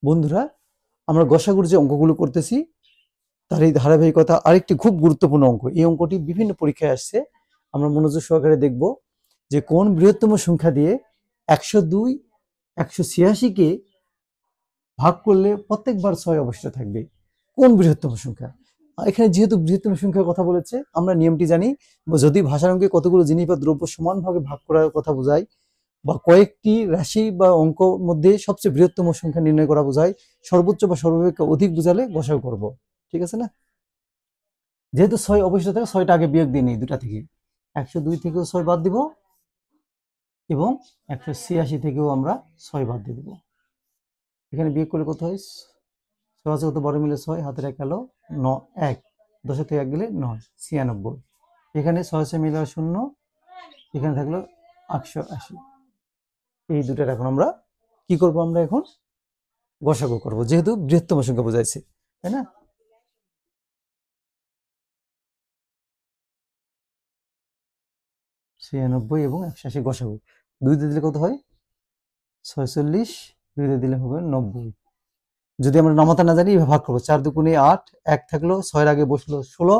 বন্ধুরা, আমরা গসাগুর যে অঙ্কগুলো করতেছি তার এই ধারাবাহিকতা আরেকটি খুব গুরুত্বপূর্ণ অঙ্ক। এই অঙ্কটি বিভিন্ন পরীক্ষায় আসছে। আমরা মনোযোগ সহকারে দেখব যে কোন বৃহত্তম সংখ্যা দিয়ে 102 186কে ভাগ করলে প্রত্যেকবার 6 অবশিষ্ট থাকবে। কোন বৃহত্তম সংখ্যা? এখানে যেহেতু বৃহত্তম সংখ্যার কথা বলেছে, আমরা নিয়মটি জানি। যদি ভাষার অঙ্কে কতগুলো জিনিস বা দ্রব্য সমানভাবে ভাগ করার কথা বোঝায়, বা কয়েকটি রাশি বা অঙ্ক মধ্যে সবচেয়ে বৃহত্তম সংখ্যা নির্ণয় করা বোঝায়, সর্বোচ্চ বা সর্বাপেক্ষা অধিক বোঝালে গসাগু করব। ঠিক আছে না? যেহেতু 6 অবশিষ্ট থাকে, 6টা আগে বিয়োগ দিয়ে নিই দুটা থেকে। 102 থেকেও 6 বাদ দিব এবং 186 থেকেও আমরা 6 বাদ দিয়ে দেব। এখানে বিয়োগ করলে কত হয়? 6 আছে কত, বড় মিলে 6, হাতের 1 গেল 9, 1 10 থেকে 1 গেলে 9, 96। এখানে 6 মিলে 0, এখানে থাকলো 880। এই দুটার এখন আমরা কি করব? আমরা এখন গসাগু করব, যেহেতু বৃহত্তম সংখ্যা বোঝাইছে, তাই না? ছিয়ানব্বই এবং 180 গসাগু। 2 দিয়ে দিলে কত হয়? 46। 2 দিয়ে দিলে হবে 90। যদি আমরা নামাতা না জানি, ভাগ করবো। 4 দুগুণে 8, 1 থাকলো, 6 আগে বসলো 16,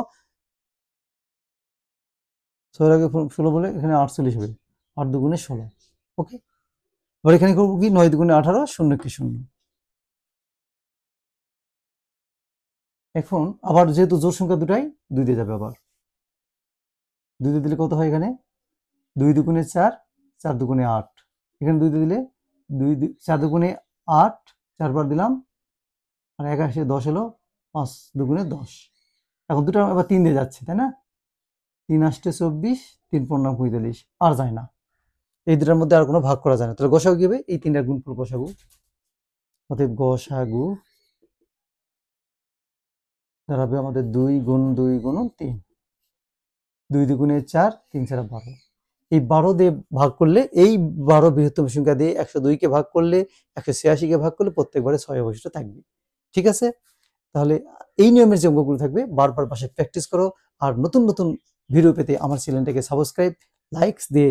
6 আগে 16 বলে এখানে 48 হবে। 8 দুগুণে 16। ওকে, এবার এখানে করবো কি? 9 দুগুণে 18, 0 কি 0। এখন আবার যেহেতু জোড় সংখ্যা দুটাই, 2 দিয়ে যাবে আবার। 2 দিয়ে দিলে কত হয়? এখানে 2 দুগুণে 4, 4 দুগুণে 8। এখানে 2 দিয়ে দিলে 4 দুগুণে 8, 4 বার দিলাম, আর 1 আসে 10 এলো, 5 দুগুণে 10। এখন দুটো আবার 3 দিয়ে যাচ্ছে, তাই না? 3 আসতে 24, 3 পূর্ণাঙ্গ 45, আর যায় না। এই দুটার মধ্যে আর কোনো ভাগ করা যায় না। তাহলে গসাগু কি হবে? এই তিনটার গুণফল গসাগু। অতএব গসাগু দাঁড়াবে আমাদের 2 গুণ 2 গুণ 3। 2 দুগুণে 4, 3 4 12। এই 12 দিয়ে ভাগ করলে, এই 12 বৃহত্তম সংখ্যা দিয়ে 102কে ভাগ করলে, 186কে ভাগ করলে প্রত্যেকবারে 6 অবশিষ্ট থাকবে। ঠিক আছে? তাহলে এই নিয়মের যে অঙ্কগুলো থাকবে, বারবার বাসায় প্র্যাকটিস করো। আর নতুন নতুন ভিডিও পেতে আমার চ্যানেলটাকে সাবস্ক্রাইব, লাইকস দিয়ে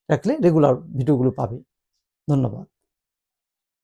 রাখলে রেগুলার ভিডিওগুলো পাবে। ধন্যবাদ।